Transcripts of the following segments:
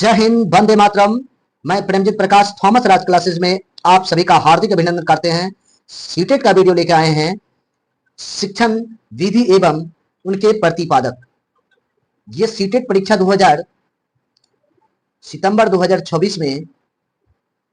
जय हिंद, वंदे मातरम। मैं प्रेमजीत प्रकाश थॉमस राज क्लासेस में आप सभी का हार्दिक अभिनंदन करते हैं। सीटेट का वीडियो लेके आए हैं, शिक्षण विधि एवं उनके प्रतिपादक। ये सीटेट परीक्षा 2000 सितंबर 2024 में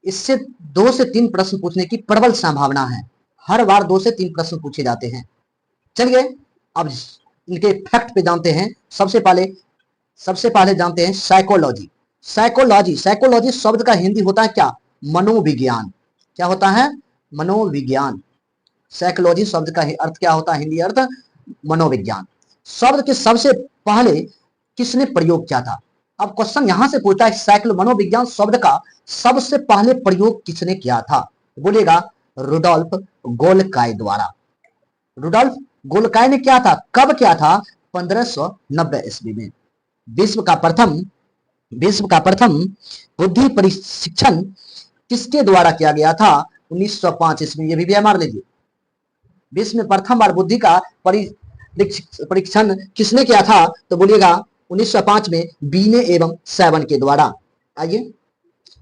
इससे 2 से 3 प्रश्न पूछने की प्रबल संभावना है। हर बार 2 से 3 प्रश्न पूछे जाते हैं। चलिए अब इनके फैक्ट पे जानते हैं। सबसे पहले जानते हैं साइकोलॉजी। साइकोलॉजी शब्द का हिंदी होता है क्या? मनोविज्ञान। क्या होता है? मनोविज्ञान। साइकोलॉजी शब्द का अर्थ क्या होता है? हिंदी अर्थ मनोविज्ञान। शब्द के सबसे पहले किसने प्रयोग किया था? अब क्वेश्चन यहां से पूछता है, मनोविज्ञान शब्द का सबसे पहले प्रयोग किसने किया था? बोलेगा रुडोल्फ गोल्काय द्वारा। रुडोल्फ गोल्काय ने क्या था, कब क्या था? 1590 ईस्वी में। विश्व का प्रथम बुद्धि परीक्षण किसके द्वारा किया गया था? 1905 ईस्वी। ये भी मार लीजिए। विश्व में प्रथम बार बुद्धि का परीक्षण किसने किया था? तो बोलिएगा 1905 में बीने एवं सैवन के द्वारा। आइए,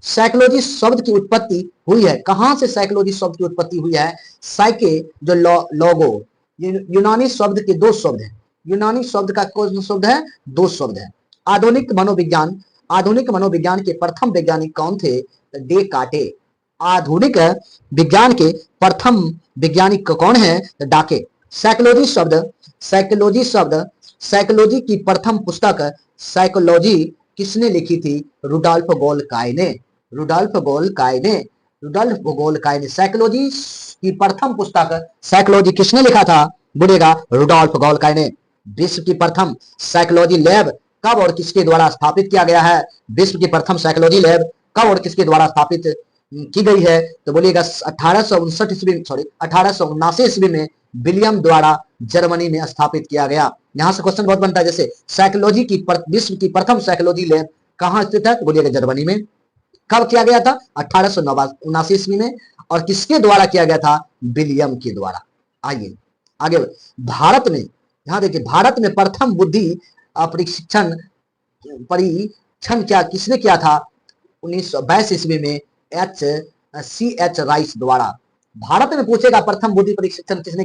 साइकोलॉजी शब्द की उत्पत्ति हुई है कहां से? साइकोलॉजी शब्द की उत्पत्ति हुई है साइके जो लोगो, यूनानी शब्द के 2 शब्द हैं। यूनानी शब्द का कौन शब्द है? 2 शब्द है। आधुनिक मनोविज्ञान के प्रथम वैज्ञानिक कौन थे? डेकार्टे। आधुनिक विज्ञान के प्रथम वैज्ञानिक कौन है? डाके। साइकोलॉजी की प्रथम पुस्तक साइकोलॉजी किसने लिखी थी? रुडोल्फ गोल्काय ने। साइकोलॉजी की प्रथम पुस्तक साइकोलॉजी किसने लिखा था? बोलेगा रुडोल्फ गोल्काय ने। विश्व की प्रथम साइकोलॉजी लैब कब और किसके द्वारा स्थापित किया गया है? विश्व की प्रथम साइकोलॉजी लैब कब और किसके द्वारा स्थापित की गई है? तो बोलिएगा 1879 ईस्वी में विलियम द्वारा जर्मनी में स्थापित किया गया। यहां से क्वेश्चन बहुत बनता है, जैसे साइकोलॉजी की विश्व की प्रथम साइकोलॉजी लैब कहां स्थित है? तो बोलिएगा जर्मनी में। कब किया गया था? 1879 ईस्वी में। और किसके द्वारा किया गया था? विलियम के द्वारा। आइए आगे, भारत में, यहां देखिए, भारत में प्रथम बुद्धि परीक्षण क्या किसने किया था? 1922 ईस्वी में CH राइस द्वारा। भारत में पूछेगा प्रथम बुद्धि परीक्षण किसने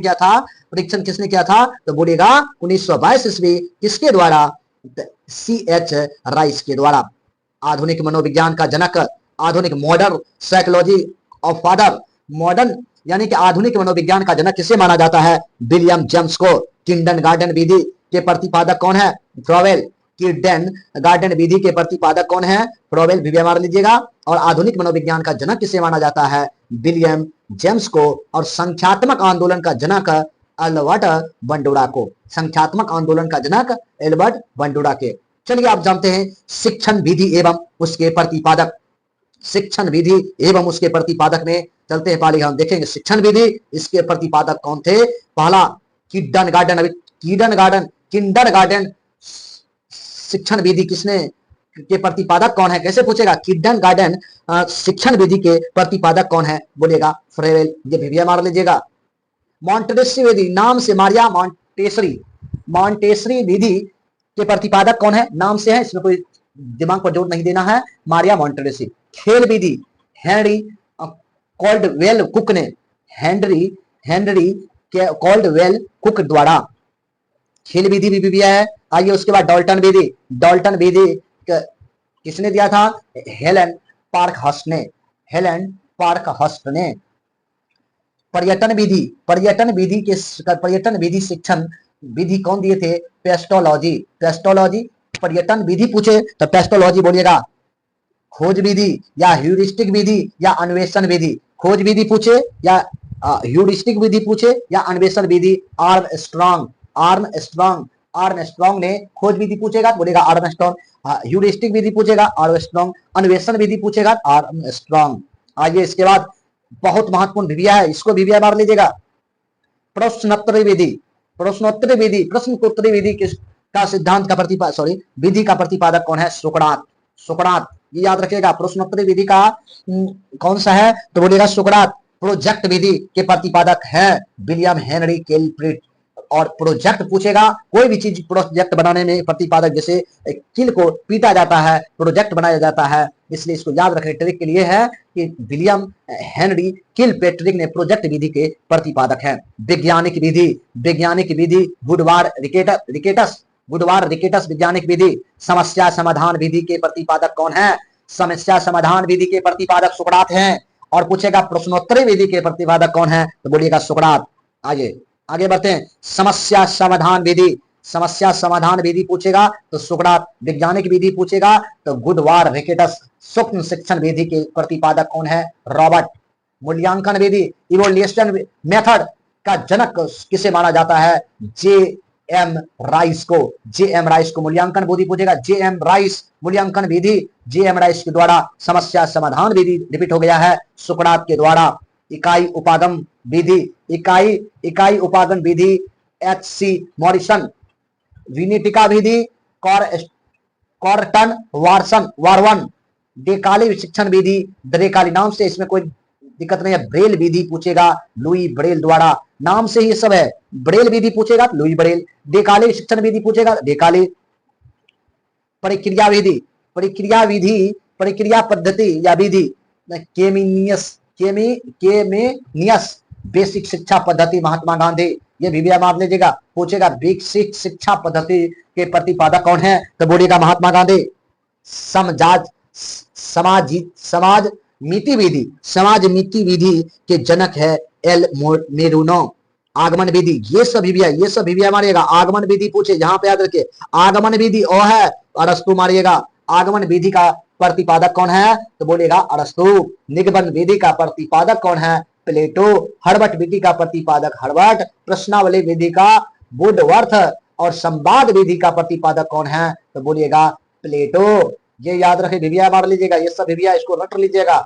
किया था? तो बोलेगा 1922 ईस्वी। किसके द्वारा? CH राइस के द्वारा। आधुनिक मनोविज्ञान का जनक, आधुनिक modern psychology of father, modern यानी कि आधुनिक मनोविज्ञान का जनक किसे माना जाता है? विलियम जेम्स को। किंडरगार्टन विधि के प्रतिपादक कौन है? फ्रोवेल। किंडरगार्टन विधि के प्रतिपादक कौन है? फ्रोवेल। भी मार लीजिएगा। और आधुनिक मनोविज्ञान का जनक किसे माना जाता है? विलियम जेम्स को। और संख्यात्मक आंदोलन का जनक एल्बर्ट बंडुरा को। संख्यात्मक आंदोलन का जनक एल्बर्ट बंडुरा के। चलिए आप जानते हैं शिक्षण विधि एवं उसके प्रतिपादक। शिक्षण विधि एवं उसके प्रतिपादक में चलते हैं। पहले हम देखेंगे शिक्षण विधि, इसके प्रतिपादक कौन थे? पहला किंडरगार्टन शिक्षण विधि किसने के प्रतिपादक कौन है? कैसे पूछेगा? किंडरगार्टन शिक्षण विधि के प्रतिपादक कौन है? बोलेगा फ्रेवेल। ये भी मार लीजिएगा। मॉन्टेसरी विधि, नाम से मारिया मॉन्टेसरी विधि के प्रतिपादक कौन है? नाम से है, इसमें कोई दिमाग पर जोर नहीं देना है। मारिया मॉन्टेसरी। खेल विधि, हेनरी कॉल्डवेल कुक ने, हेनरी कॉल्डवेल कुक द्वारा खेल विधि भी है। आइए उसके बाद डाल्टन विधि किसने दिया था? हेलन पार्कहर्स्ट ने। पर्यटन विधि शिक्षण विधि कौन दिए थे? पेस्टोलॉजी। पर्यटन विधि पूछे तो पेस्टोलॉजी बोलिएगा। खोज विधि या ह्यूरिस्टिक विधि या अन्वेषण विधि। खोज विधि पूछे या ह्यूरिस्टिक विधि पूछे या अन्वेषण विधि। आर्मस्ट्रॉन्ग ने खोज विधि पूछेगा, बोलेगा आर्मस्ट्रॉन्ग। ह्यूरिस्टिक विधि पूछेगा आर्मस्ट्रॉन्ग। अन्वेषण विधि पूछेगा आर्मस्ट्रॉन्ग। आइए इसके बाद बहुत महत्वपूर्ण विधि है, इसको भी मार लीजिएगा। प्रश्नोत्तरी विधि का सिद्धांत का विधि का प्रतिपादक कौन है? सुकरात। ये याद रखिएगा। प्रश्नोत्तरी विधि का कौन सा है? तो बोलेगा सुकरात। प्रोजेक्ट विधि के प्रतिपादक है विलियम हेनरी कैलप्रिट। और प्रोजेक्ट पूछेगा, कोई भी चीज प्रोजेक्ट बनाने में प्रतिपादक, जैसे किल को पीटा जाता है, प्रोजेक्ट बनाया जाता है, इसलिए इसको याद रखने ट्रिक के लिए है कि विलियम हेनरी किलपेट्रिक ने प्रोजेक्ट विधि के प्रतिपादक हैं। वैज्ञानिक विधि, वैज्ञानिक विधि वुडवार्ड रिकेटस, वुडवार्ड रिकेटस वैज्ञानिक विधि। समस्या समाधान विधि के प्रतिपादक कौन है? समस्या समाधान विधि के प्रतिपादक सुकरात हैं। और पूछेगा प्रश्नोत्तरी विधि के प्रतिपादक कौन है? तो बोलिएगा सुकरात। आगे बढ़ते हैं। समस्या समाधान विधि, समस्या समाधान विधि पूछेगा तो सुकरात। वैज्ञानिक विधि पूछेगा तो वुडवार्ड रिकेटस। सूक्ष्म शिक्षण विधि के प्रतिपादक कौन है? रॉबर्ट। मूल्यांकन विधि, इवोल्यूशन मेथड का जनक किसे माना जाता है? जे एम राइस को। जे एम राइस को मूल्यांकन विधि पूछेगा, जे एम राइस मूल्यांकन विधि, जे एम राइस के द्वारा समस्या समाधान विधि रिपीट हो गया है सुकरात के द्वारा। इकाई उपागम विधि, इकाई उपागम विधि एच सी मॉरिसन। विनिटिका विधि कॉर्टन वार्वन। डेकाली शिक्षण विधि द्रेकाली, नाम से इसमें कोई दिक्कत नहीं है। ब्रेल विधि पूछेगा लुई ब्रेल द्वारा, नाम से ही सब है। ब्रेल विधि पूछेगा लुई ब्रेल। डेकाली शिक्षण विधि पूछेगा डेकाली। प्रक्रिया विधि, प्रक्रिया विधि, प्रक्रिया पद्धति या विधि केमेनियस बेसिक शिक्षा पद्धति महात्मा गांधी। ये भी मान लीजिएगा। पूछेगा बेसिक शिक्षा पद्धति के प्रतिपादक कौन है? तो बोलिएगा महात्मा गांधी। समाज मीति विधि, समाज मीति विधि के जनक है एल मेरूनो। आगमन विधि, ये सब विधियां मारिएगा। आगमन विधि पूछे, जहां पे याद रखिए आगमन विधि ओ है अरस्तु मारिएगा। आगमन विधि का प्रतिपादक कौन है? तो बोलिएगा अरस्तु। निगमन विधि का प्रतिपादक कौन है? प्लेटो। हर्बट विधि का प्रतिपादक हर्बट। प्रश्नावली विधि का वुडवर्थ। और संवाद विधि का प्रतिपादक कौन है? तो बोलिएगा प्लेटो। ये याद रखे, विधियां मार लीजिएगा, ये सब विधियां इसको रट लीजिएगा।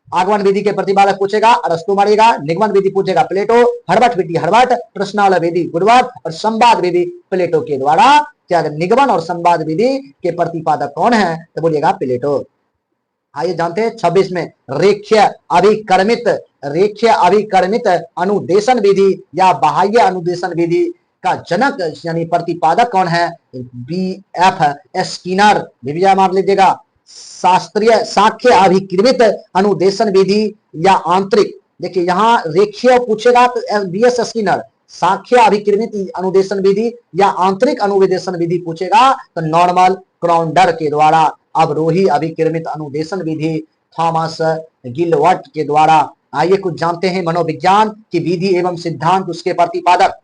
आगमन विधि के प्रतिपादक पूछेगा अरस्तु मारिएगा। निगमन विधि पूछेगा प्लेटो। हर्बट विधि हर्बट। प्रश्नावली विधि वुडवर्थ। और संवाद विधि प्लेटो के द्वारा। क्या निगमन और संवाद विधि के प्रतिपादक कौन है? तो बोलिएगा प्लेटो। आइए जानते हैं 26 में रेखीय अभिकर्मित अनुदेशन विधि या बाह्य अनुदेशन विधि का जनक यानी प्रतिपादक कौन है? B F Skinner. विधियां मान लीजिएगा। शास्त्रीय साक्ष्य अभिकृत अनुदेशन विधि या आंतरिक, देखिए यहाँ रेखीय पूछेगा तो बी एस स्किनर। साक्ष्य अभिकृत अनुदेशन विधि या आंतरिक अनुदेशन विधि पूछेगा तो नॉर्मल क्राउंडर के द्वारा। अवरोही अभिक्रमित अनुदेशन विधि थॉमस गिलवर्ट के द्वारा। आइए कुछ जानते हैं मनोविज्ञान की विधि एवं सिद्धांत, उसके प्रतिपादक।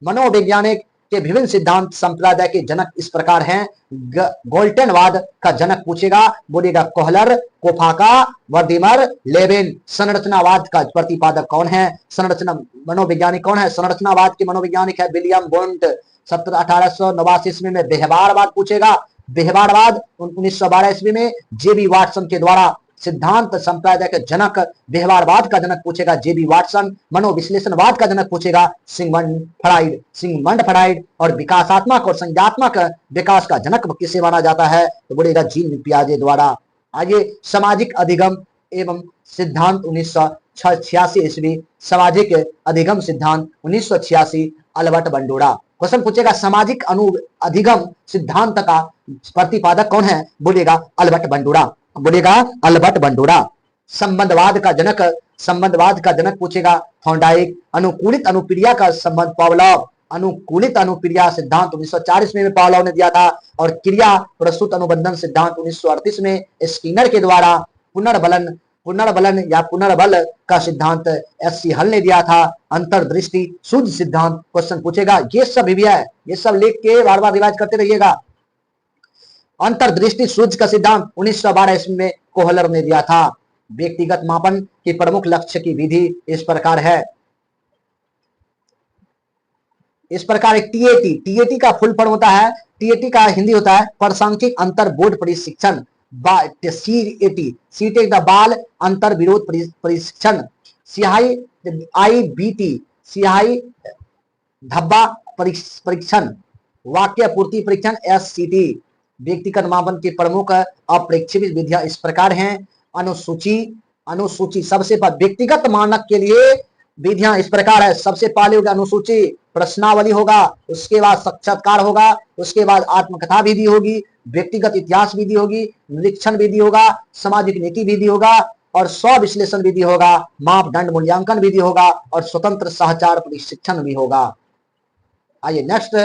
मनोवैज्ञानिक के विभिन्न सिद्धांत संप्रदाय के जनक इस प्रकार हैं। गोल्टनवाद का जनक पूछेगा, बोलेगा कोहलर, कोफाका, वर्दिमर, लेविन। संरचनावाद का प्रतिपादक कौन है? संरचना मनोवैज्ञानिक कौन है? संरचनावाद के मनोवैज्ञानिक है विलियम वुंड। 1889 ईस्वी में व्यवहारवाद पूछेगा। व्यवहारवाद 1912 ईस्वी में जेबी वाटसन के द्वारा। सिद्धांत संप्रदाय के जनक व्यवहारवाद का जनक पूछेगा जेबी वाटसन। मनोविश्लेषणवाद का जनक पूछेगा सिगमंड फ्राइड। और विकासात्मक और संज्ञात्मक विकास का जनक किसे माना जाता है? तो बोलेगा जीन पियाजे द्वारा। आगे सामाजिक अधिगम एवं सिद्धांत 1986 ईस्वी। सामाजिक अधिगम सिद्धांत 1986 अल्बर्ट बंडोरा। क्वेश्चन पूछेगा सामाजिक अधिगम सिद्धांत का प्रतिपादक कौन है? बोलेगा अल्बर्ट बंडोरा। बोलेगा अल्बर्ट बंडोरा। संबंधवाद का जनक पूछेगा थॉर्नडाइक। अनुकूलित अनुक्रिया का संबंध पावलोव। अनुकूलित अनुक्रिया सिद्धांत 1940 में पावलोव ने दिया था। और क्रिया प्रस्तुत अनुबंधन सिद्धांत 1938 में स्किनर के द्वारा। पुनर्बल का सिद्धांत एस.सी. हल ने दिया था। अंतर्दृष्टि शुद्ध सिद्धांत क्वेश्चन पूछेगा। ये सब विधियां है, ये सब लिख के बार बार रिवाइज करते रहिएगा। अंतर्दृष्टि सूझ का सिद्धांत 1912 ईस्वी में कोहलर ने दिया था। व्यक्तिगत मापन की प्रमुख लक्ष्य की विधि इस प्रकार है। इस प्रकार एक टीएटी का फुल फॉर्म होता है, टीएटी का हिंदी होता है प्रासंगिक अंतर बोर्ड प्रशिक्षण। सीटेट द बाल अंतर विरोध प्रशिक्षण। सिहाई आईबीटी सिहाई धब्बा परीक्षण। वाक्य पूर्ति परीक्षण एससीटी। व्यक्तिगत मापन के प्रमुख अप्रेक्षित विधियां इस प्रकार हैं। अनुसूची सबसे व्यक्तिगत मानक के लिए विधियां इस प्रकार है। सबसे पहले होगा अनुसूची, प्रश्नावली होगा, उसके बाद साक्षात्कार होगा, उसके बाद आत्मकथा विधि होगी, व्यक्तिगत इतिहास विधि होगी, निरीक्षण विधि होगा, सामाजिक नीति विधि होगा और स्व विश्लेषण विधि होगा, मापदंड मूल्यांकन विधि होगा और स्वतंत्र सहचार प्रशिक्षण भी होगा। आइए नेक्स्ट,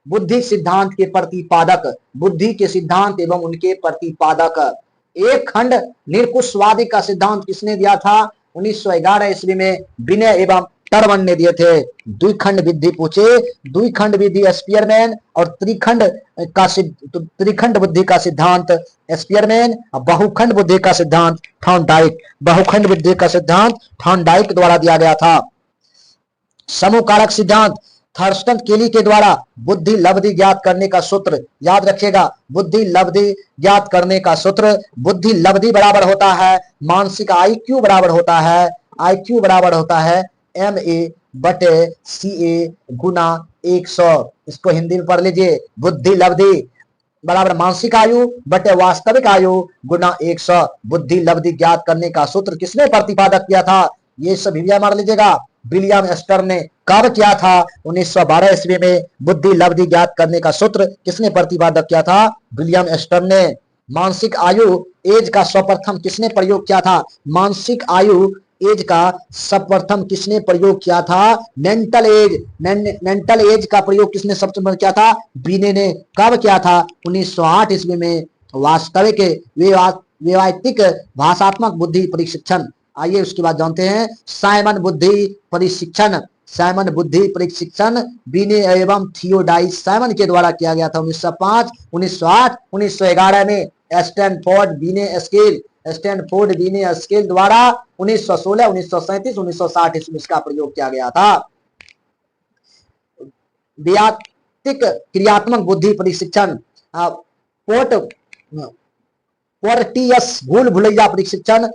बुद्धि सिद्धांत के प्रतिपादक। बुद्धि के सिद्धांत एवं उनके प्रतिपादक। एक खंड निरकुशवादी का सिद्धांत किसने दिया था? 1911 ईस्वी में विनय एवं टर्वन ने दिए थे। द्विखंड विधि पूछे, द्विखंड विधि स्पीयरमैन और त्रिखंड बुद्धि का सिद्धांत स्पीयरमैन और बहुखंड बुद्धि का सिद्धांत थॉर्नडाइक। बहुखंड बुद्धि का सिद्धांत थॉर्नडाइक द्वारा दिया गया था। समूह कारक सिद्धांत थर्स्टन केली के द्वारा बुद्धि लब्धि ज्ञात करने का सूत्र याद रखिएगा। बुद्धि लब्धि ज्ञात करने का सूत्र, बुद्धि लब्धि बराबर होता है मानसिक IQ बराबर होता है, IQ बराबर होता है MA/CA गुना 100। इसको हिंदी में पढ़ लीजिए। बुद्धि लब्धि बराबर मानसिक आयु बटे वास्तविक आयु गुना 100। बुद्धि लब्धि ज्ञात करने का सूत्र किसने प्रतिपादक किया था? ये सब विलियम मार लीजिएगा। विलियम एस्टर ने कब किया था? 1912 ईस्वी में। बुद्धि लब्धि ज्ञात करने का सूत्र किसने प्रतिपादक किया था? विलियम एस्टर ने। मानसिक आयु एज का सर्वप्रथम किसने प्रयोग किया था? मानसिक आयु एज का सर्वप्रथम किसने प्रयोग किया था? Mental as. मेंटल एज का प्रयोग किसने सबसे पहले किया था? बीने ने। कब किया था? 1908 ईस्वी में। वास्तविक व्यवहारिक भाषात्मक बुद्धि प्रशिक्षण। आइए उसके बाद जानते हैं साइमन बुद्धि प्रशिक्षण। साइमन बुद्धि प्रशिक्षण बीने एवं थियोडाइस साइमन के द्वारा किया गया था 1905, 1908, 1911 में। स्टैनफोर्ड बीने स्केल द्वारा 1916, 1937, 1960 इसमें इसका प्रयोग किया गया था। व्यातिक क्रियात्मक बुद्धि प्रशिक्षण पोर्टियस भूल भुलैया प्रशिक्षण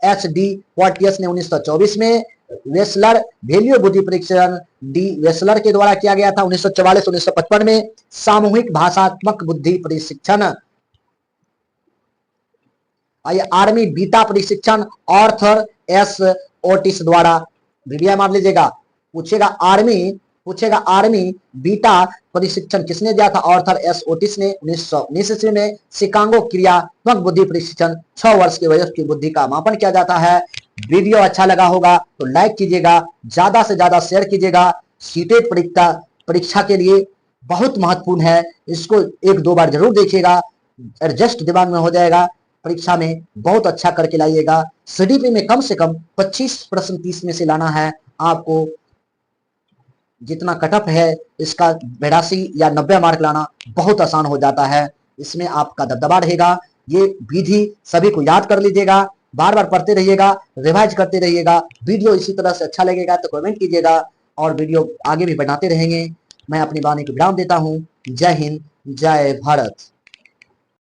HD पोर्टियस ने 1924 में। वेसलर वैल्यू बुद्धि परीक्षण D वेसलर के द्वारा किया गया था 1944, 1955 में। सामूहिक भाषात्मक बुद्धि प्रशिक्षण। आइए आर्मी बीटा प्रशिक्षण आर्थर S ओटिस द्वारा। वीडियो मार लीजिएगा। पूछेगा आर्मी बीटा प्रशिक्षण किसने दिया था? आर्थर S ओटिस ने 1919 ईस्वी में। शिकागो क्रियात्मक बुद्धि प्रशिक्षण 6 वर्ष के वयस्क की बुद्धि का मापन किया जाता है। वीडियो अच्छा लगा होगा तो लाइक कीजिएगा, ज्यादा से ज्यादा शेयर कीजिएगा। सीटेट परीक्षा के लिए बहुत महत्वपूर्ण है, इसको 1-2 बार जरूर देखिएगा, एडजस्ट दिमाग में हो जाएगा। परीक्षा में बहुत अच्छा करके लाइएगा। CDP में कम से कम 25 प्रश्न 30 में से लाना है आपको। जितना कटअप है इसका 82 या 90 मार्क लाना बहुत आसान हो जाता है। इसमें आपका दबदबा रहेगा। ये विधि सभी को याद कर लीजिएगा, बार बार पढ़ते रहिएगा, रिवाइज करते रहिएगा। वीडियो इसी तरह से अच्छा लगेगा तो कमेंट कीजिएगा और वीडियो आगे भी बनाते रहेंगे। मैं अपनी वाणी को विराम देता हूँ। जय हिंद, जय भारत।